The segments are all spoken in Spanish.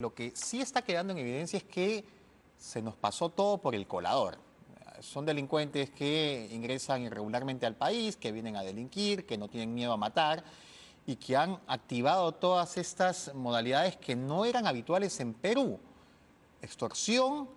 Lo que sí está quedando en evidencia es que se nos pasó todo por el colador. Son delincuentes que ingresan irregularmente al país, que vienen a delinquir, que no tienen miedo a matar y que han activado todas estas modalidades que no eran habituales en Perú: extorsión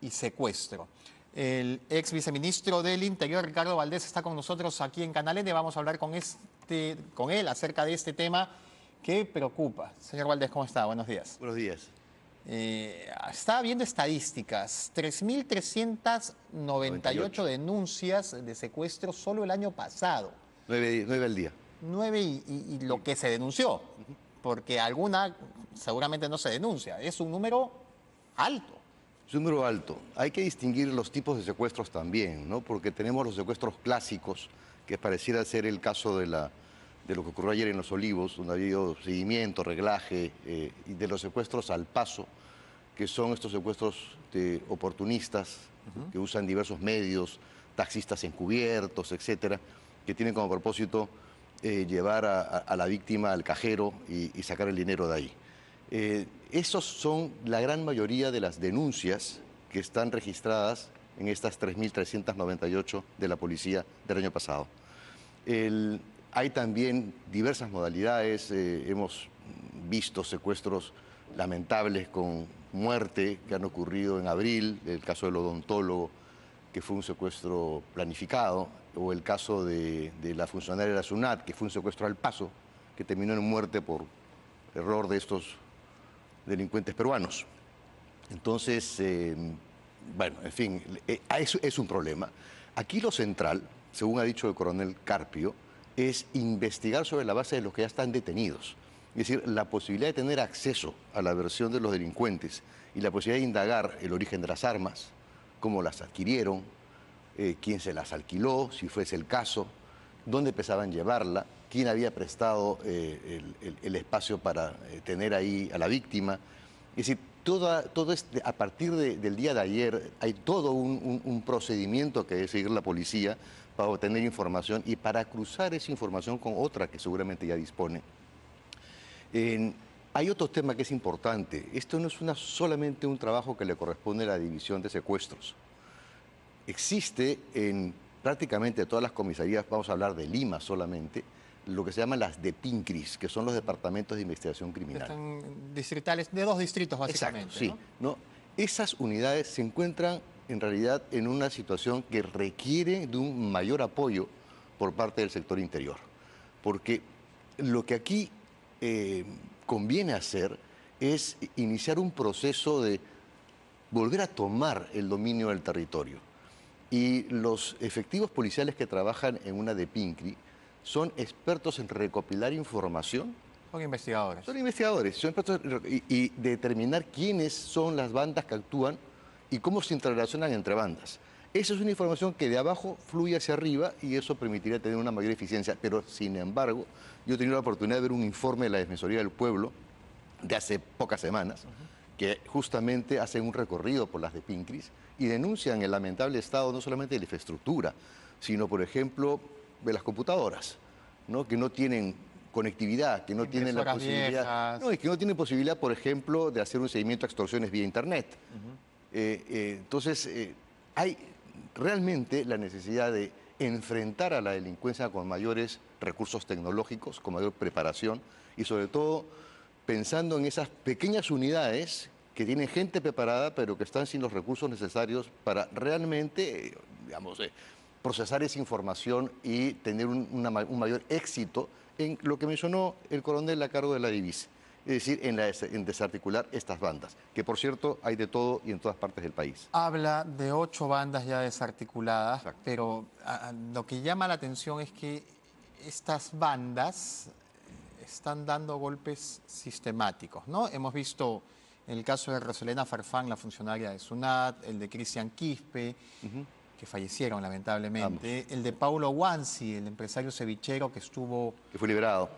y secuestro. El ex viceministro del Interior, Ricardo Valdés, está con nosotros aquí en Canal N. Vamos a hablar con él acerca de este tema que preocupa. Señor Valdés, ¿cómo está? Buenos días. Buenos días. Estaba viendo estadísticas: 3.398 98. denuncias de secuestro solo el año pasado. 9 al día. 9 y lo que se denunció, porque alguna seguramente no se denuncia. Es un número alto. Es un número alto. Hay que distinguir los tipos de secuestros también, ¿no? Porque tenemos los secuestros clásicos, que pareciera ser el caso de lo que ocurrió ayer en Los Olivos, donde ha habido seguimiento, reglaje, y de los secuestros al paso, que son estos secuestros de oportunistas que usan diversos medios, taxistas encubiertos, etcétera, que tienen como propósito llevar a la víctima al cajero y sacar el dinero de ahí. Esos son la gran mayoría de las denuncias que están registradas en estas 3.398 de la policía del año pasado. Hay también diversas modalidades. Hemos visto secuestros lamentables con muerte que han ocurrido en abril, el caso del odontólogo, que fue un secuestro planificado, o el caso de la funcionaria de la SUNAT, que fue un secuestro al paso, que terminó en muerte por error de estos delincuentes peruanos. Entonces, bueno, en fin, es un problema. Aquí lo central, según ha dicho el coronel Carpio, es investigar sobre la base de los que ya están detenidos. Es decir, la posibilidad de tener acceso a la versión de los delincuentes y la posibilidad de indagar el origen de las armas, cómo las adquirieron, quién se las alquiló, si fuese el caso, dónde pensaban llevarla, quién había prestado el espacio para tener ahí a la víctima. Es decir, a partir del día de ayer hay todo un procedimiento que debe seguir la policía para obtener información y para cruzar esa información con otra que seguramente ya dispone. Hay otro tema que es importante. Esto no es solamente un trabajo que le corresponde a la división de secuestros. Existe en prácticamente todas las comisarías, vamos a hablar de Lima solamente, lo que se llaman las DEPINCRIS, que son los departamentos de investigación criminal. Están distritales, de 2 distritos básicamente. Exacto, sí, ¿no? Esas unidades se encuentran en realidad en una situación que requiere de un mayor apoyo por parte del sector interior. Porque lo que aquí conviene hacer es iniciar un proceso de volver a tomar el dominio del territorio. Y los efectivos policiales que trabajan en una DEPINCRI son expertos en recopilar información. Son investigadores. Son investigadores, son expertos y determinar quiénes son las bandas que actúan y cómo se interrelacionan entre bandas. Esa es una información que de abajo fluye hacia arriba y eso permitiría tener una mayor eficiencia. Pero, sin embargo, yo he tenido la oportunidad de ver un informe de la Defensoría del Pueblo de hace pocas semanas, que justamente hacen un recorrido por las DEPINCRIS y denuncian el lamentable estado no solamente de la infraestructura, sino, por ejemplo, de las computadoras, ¿no? Que no tienen conectividad, que no tienen la posibilidad, no, y que no tienen posibilidad, por ejemplo, de hacer un seguimiento a extorsiones vía internet. Entonces, hay realmente la necesidad de enfrentar a la delincuencia con mayores recursos tecnológicos, con mayor preparación y sobre todo pensando en esas pequeñas unidades que tienen gente preparada pero que están sin los recursos necesarios para realmente, digamos, procesar esa información y tener un mayor éxito en lo que mencionó el coronel a cargo de la divisa. Es decir, en desarticular estas bandas, que por cierto hay de todo y en todas partes del país. Habla de 8 bandas ya desarticuladas. Exacto. Pero lo que llama la atención es que estas bandas están dando golpes sistemáticos, ¿no? Hemos visto el caso de Roselena Farfán, la funcionaria de SUNAT, el de Cristian Quispe, que fallecieron lamentablemente, ambos. El de Paulo Wansi, el empresario cevichero que fue liberado,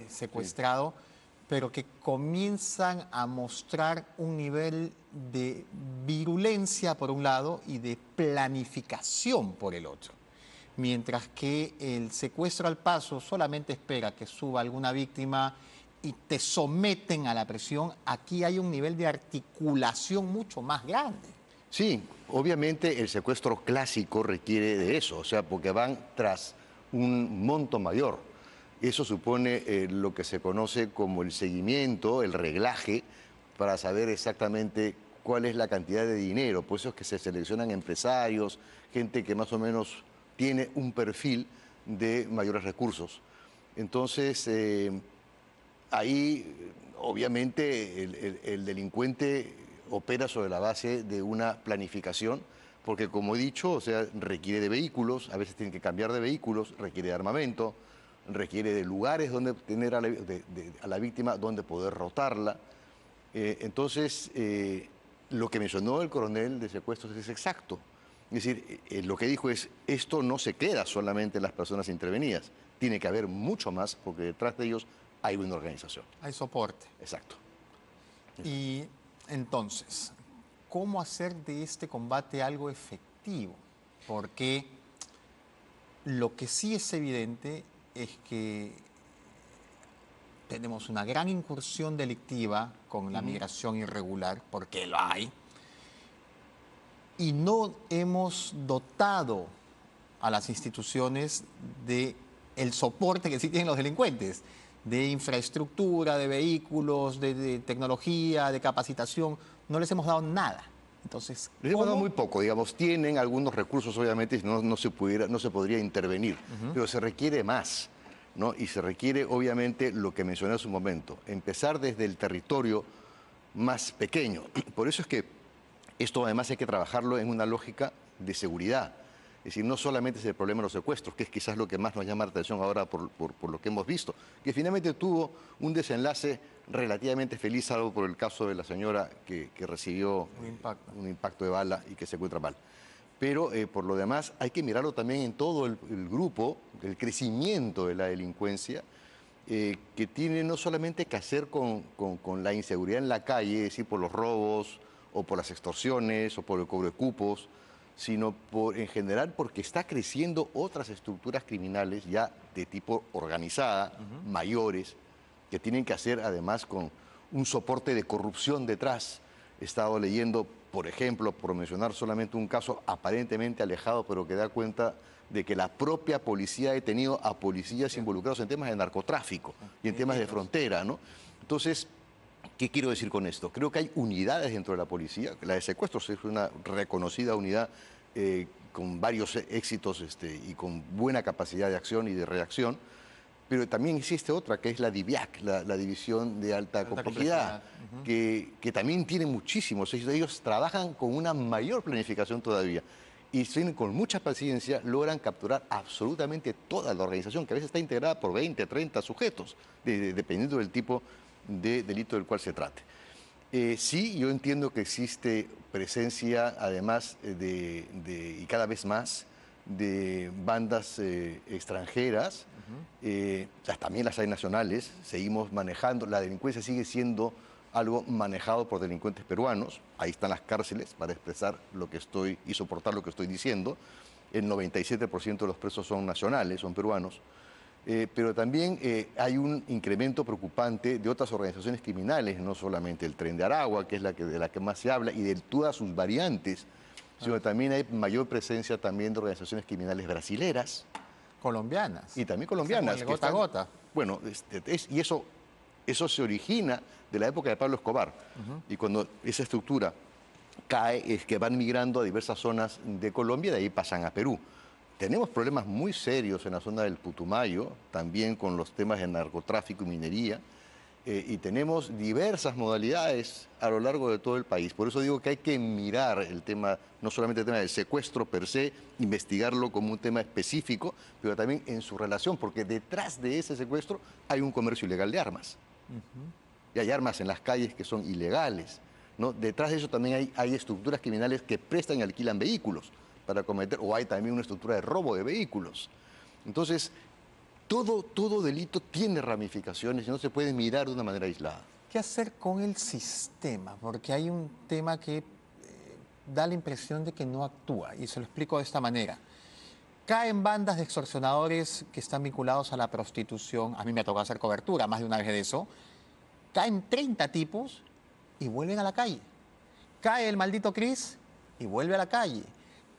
secuestrado. Sí. Pero que comienzan a mostrar un nivel de virulencia por un lado y de planificación por el otro. Mientras que el secuestro al paso solamente espera que suba alguna víctima y te someten a la presión, aquí hay un nivel de articulación mucho más grande. Sí, obviamente el secuestro clásico requiere de eso, o sea, porque van tras un monto mayor. Eso supone lo que se conoce como el seguimiento, el reglaje, para saber exactamente cuál es la cantidad de dinero. Por eso es que se seleccionan empresarios, gente que más o menos tiene un perfil de mayores recursos. Entonces, ahí, obviamente, el delincuente opera sobre la base de una planificación, porque como he dicho, o sea, requiere de vehículos, a veces tiene que cambiar de vehículos, requiere de armamento, requiere de lugares donde tener a la víctima, donde poder rotarla. Entonces, lo que mencionó el coronel de secuestros es exacto. Es decir, lo que dijo es, esto no se queda solamente en las personas intervenidas, tiene que haber mucho más, porque detrás de ellos hay una organización. Hay soporte. Exacto. Y entonces, ¿cómo hacer de este combate algo efectivo? Porque lo que sí es evidente es que tenemos una gran incursión delictiva con la migración irregular, porque lo hay, y no hemos dotado a las instituciones de el soporte que sí tienen los delincuentes, de infraestructura, de vehículos, de tecnología, de capacitación. No les hemos dado nada. Entonces, Les hemos dado ¿cómo? muy poco, digamos, tienen algunos recursos, obviamente, no se podría intervenir, pero se requiere más, ¿no? Y se requiere, obviamente, lo que mencioné hace un momento, empezar desde el territorio más pequeño. Por eso es que esto además hay que trabajarlo en una lógica de seguridad. Es decir, no solamente es el problema de los secuestros, que es quizás lo que más nos llama la atención ahora por lo que hemos visto, que finalmente tuvo un desenlace relativamente feliz, salvo por el caso de la señora que recibió un impacto de bala y que se encuentra mal. Pero por lo demás hay que mirarlo también en todo el grupo, el crecimiento de la delincuencia, que tiene no solamente que hacer con la inseguridad en la calle, es decir, por los robos o por las extorsiones o por el cobro de cupos, sino en general porque está creciendo otras estructuras criminales ya de tipo organizada, mayores, que tienen que hacer además con un soporte de corrupción detrás. He estado leyendo, por ejemplo, por mencionar solamente un caso aparentemente alejado, pero que da cuenta de que la propia policía ha detenido a policías involucrados en temas de narcotráfico y en temas de frontera, ¿no? Entonces, ¿qué quiero decir con esto? Creo que hay unidades dentro de la policía. La de secuestros es una reconocida unidad con varios éxitos y con buena capacidad de acción y de reacción. Pero también existe otra, que es la DIVIAC, la División de Alta Complejidad, que también tiene muchísimos. Ellos trabajan con una mayor planificación todavía. Y tienen con mucha paciencia, logran capturar absolutamente toda la organización, que a veces está integrada por 20, 30 sujetos, dependiendo del tipo de delito del cual se trate. Sí, yo entiendo que existe presencia, además y cada vez más, de bandas extranjeras, también las hay nacionales, seguimos manejando, la delincuencia sigue siendo algo manejado por delincuentes peruanos, ahí están las cárceles para expresar lo que estoy y soportar lo que estoy diciendo, el 97% de los presos son nacionales, son peruanos, pero también hay un incremento preocupante de otras organizaciones criminales, no solamente el Tren de Aragua, que es de la que más se habla, y de todas sus variantes, sino también hay mayor presencia también de organizaciones criminales brasileras. Colombianas. Y también colombianas. El gota a gota. Bueno, y eso se origina de la época de Pablo Escobar. Y cuando esa estructura cae, es que van migrando a diversas zonas de Colombia y de ahí pasan a Perú. Tenemos problemas muy serios en la zona del Putumayo, también con los temas de narcotráfico y minería, y tenemos diversas modalidades a lo largo de todo el país. Por eso digo que hay que mirar el tema, no solamente el tema del secuestro per se, investigarlo como un tema específico, pero también en su relación, porque detrás de ese secuestro hay un comercio ilegal de armas. Y hay armas en las calles que son ilegales, ¿no? Detrás de eso también hay estructuras criminales que prestan y alquilan vehículos para cometer, o hay también una estructura de robo de vehículos. Entonces, todo delito tiene ramificaciones y no se puede mirar de una manera aislada. ¿Qué hacer con el sistema? Porque hay un tema que da la impresión de que no actúa, y se lo explico de esta manera. Caen bandas de extorsionadores que están vinculados a la prostitución. A mí me ha tocado hacer cobertura, más de una vez de eso. caen 30 tipos y vuelven a la calle. Cae el maldito Cris y vuelve a la calle.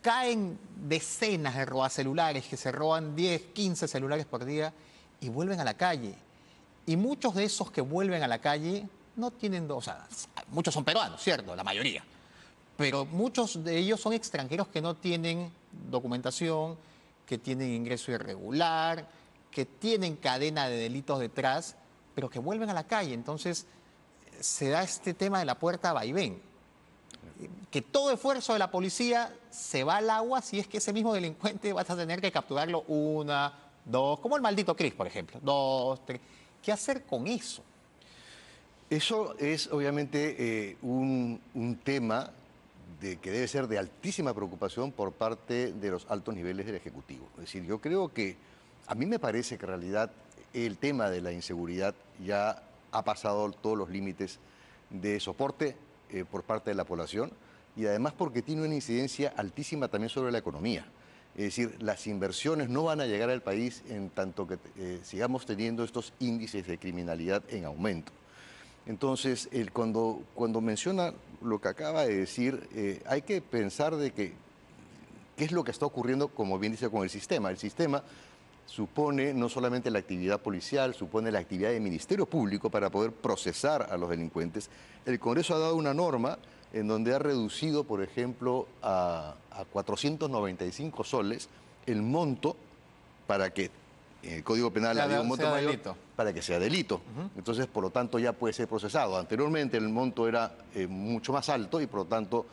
Caen decenas de robacelulares que se roban 10, 15 celulares por día y vuelven a la calle. Y muchos de esos que vuelven a la calle no tienen, o sea, muchos son peruanos, ¿cierto? La mayoría. Pero muchos de ellos son extranjeros que no tienen documentación, que tienen ingreso irregular, que tienen cadena de delitos detrás, pero que vuelven a la calle. Entonces, se da este tema de la puerta vaivén. Que todo esfuerzo de la policía se va al agua si es que ese mismo delincuente vas a tener que capturarlo una, dos, como el maldito Cris, por ejemplo, dos, tres. ¿Qué hacer con eso? Eso es obviamente un tema que debe ser de altísima preocupación por parte de los altos niveles del Ejecutivo. Es decir, yo creo que a mí me parece que en realidad el tema de la inseguridad ya ha pasado todos los límites de soporte por parte de la población y además porque tiene una incidencia altísima también sobre la economía. Es decir, las inversiones no van a llegar al país en tanto que sigamos teniendo estos índices de criminalidad en aumento. Entonces, cuando menciona lo que acaba de decir, hay que pensar de que qué es lo que está ocurriendo, como bien dice, con el sistema. El sistema supone no solamente la actividad policial, supone la actividad del Ministerio Público para poder procesar a los delincuentes. El Congreso ha dado una norma en donde ha reducido, por ejemplo, a 495 soles el monto para que en el Código Penal había un monto mayor delito. para que sea delito. Entonces, por lo tanto, ya puede ser procesado. Anteriormente el monto era mucho más alto y por lo tanto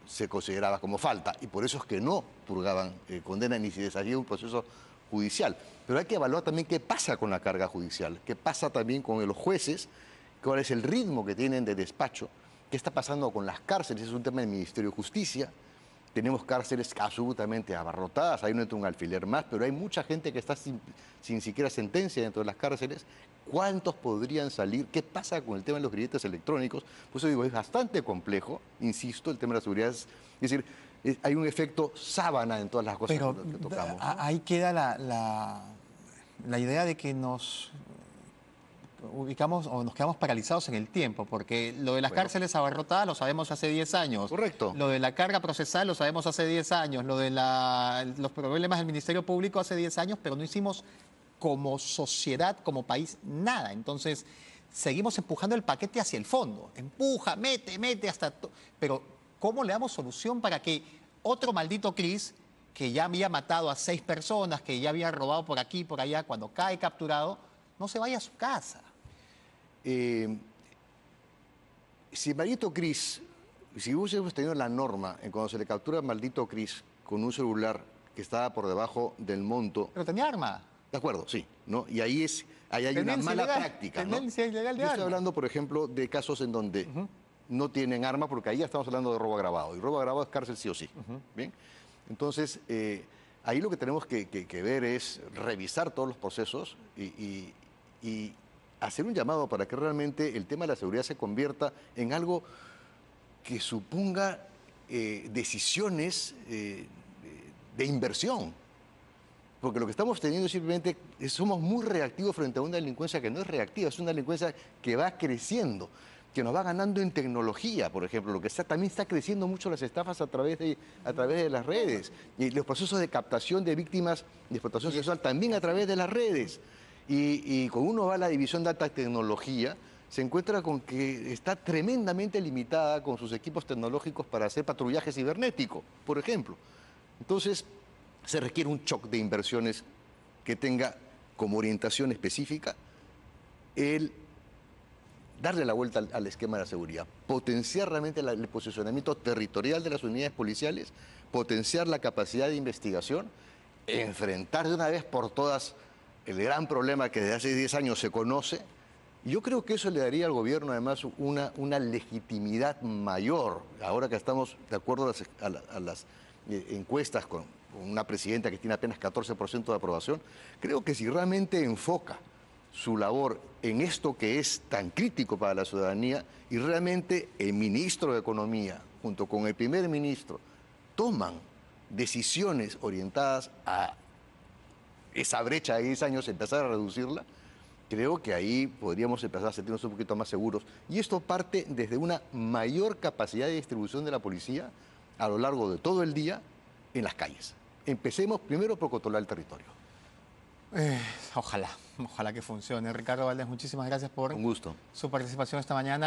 se consideraba como falta. Y por eso es que no purgaban condena ni si desarrollaba un proceso judicial. Pero hay que evaluar también qué pasa con la carga judicial, qué pasa también con los jueces, cuál es el ritmo que tienen de despacho, qué está pasando con las cárceles, es un tema del Ministerio de Justicia. Tenemos cárceles absolutamente abarrotadas, ahí no entra un alfiler más, pero hay mucha gente que está sin siquiera sentencia dentro de las cárceles. ¿Cuántos podrían salir? ¿Qué pasa con el tema de los grilletes electrónicos? Por eso digo, es bastante complejo, insisto, el tema de la seguridad es decir, hay un efecto sábana en todas las cosas Pero que tocamos, ¿no? ahí queda la idea de que nos ubicamos o nos quedamos paralizados en el tiempo, porque lo de las cárceles abarrotadas lo sabemos hace 10 años. Correcto. Lo de la carga procesal lo sabemos hace 10 años. Lo de los problemas del Ministerio Público hace 10 años, pero no hicimos como sociedad, como país, nada. Entonces, seguimos empujando el paquete hacia el fondo. Empuja, mete hasta... Pero, ¿cómo le damos solución para que otro maldito Cris, que ya había matado a 6 personas, que ya había robado por aquí y por allá, cuando cae capturado, no se vaya a su casa? Si maldito Cris, si hubiésemos tenido la norma en cuando se le captura al maldito Cris con un celular que estaba por debajo del monto... Pero tenía arma. De acuerdo, sí, ¿no? Y ahí hay una mala práctica, ¿no? Tenencia ilegal de Yo estoy arma. hablando, por ejemplo, de casos en donde no tienen arma, porque ahí ya estamos hablando de robo agravado. Y robo agravado es cárcel sí o sí. ¿Bien? Entonces, ahí lo que tenemos que ver es revisar todos los procesos y hacer un llamado para que realmente el tema de la seguridad se convierta en algo que suponga decisiones de inversión. Porque lo que estamos teniendo es simplemente somos muy reactivos frente a una delincuencia que no es reactiva, es una delincuencia que va creciendo, que nos va ganando en tecnología, por ejemplo. Lo que también está creciendo mucho las estafas a través de las redes. Y los procesos de captación de víctimas de explotación sexual también a través de las redes. Y cuando uno va a la división de alta tecnología, se encuentra con que está tremendamente limitada con sus equipos tecnológicos para hacer patrullaje cibernético, por ejemplo. Entonces, se requiere un shock de inversiones que tenga como orientación específica el darle la vuelta al esquema de la seguridad, potenciar realmente el posicionamiento territorial de las unidades policiales, potenciar la capacidad de investigación, enfrentar de una vez por todas el gran problema que desde hace 10 años se conoce. Yo creo que eso le daría al gobierno además una legitimidad mayor, ahora que estamos de acuerdo a las encuestas con una presidenta que tiene apenas 14% de aprobación. Creo que si realmente enfoca su labor en esto que es tan crítico para la ciudadanía y realmente el ministro de Economía junto con el primer ministro toman decisiones orientadas a esa brecha de 10 años, empezar a reducirla, Creo que ahí podríamos empezar a sentirnos un poquito más seguros. Y esto parte desde una mayor capacidad de distribución de la policía a lo largo de todo el día en las calles. Empecemos primero por controlar el territorio. Ojalá que funcione. Ricardo Valdés, muchísimas gracias por Con gusto. su participación esta mañana.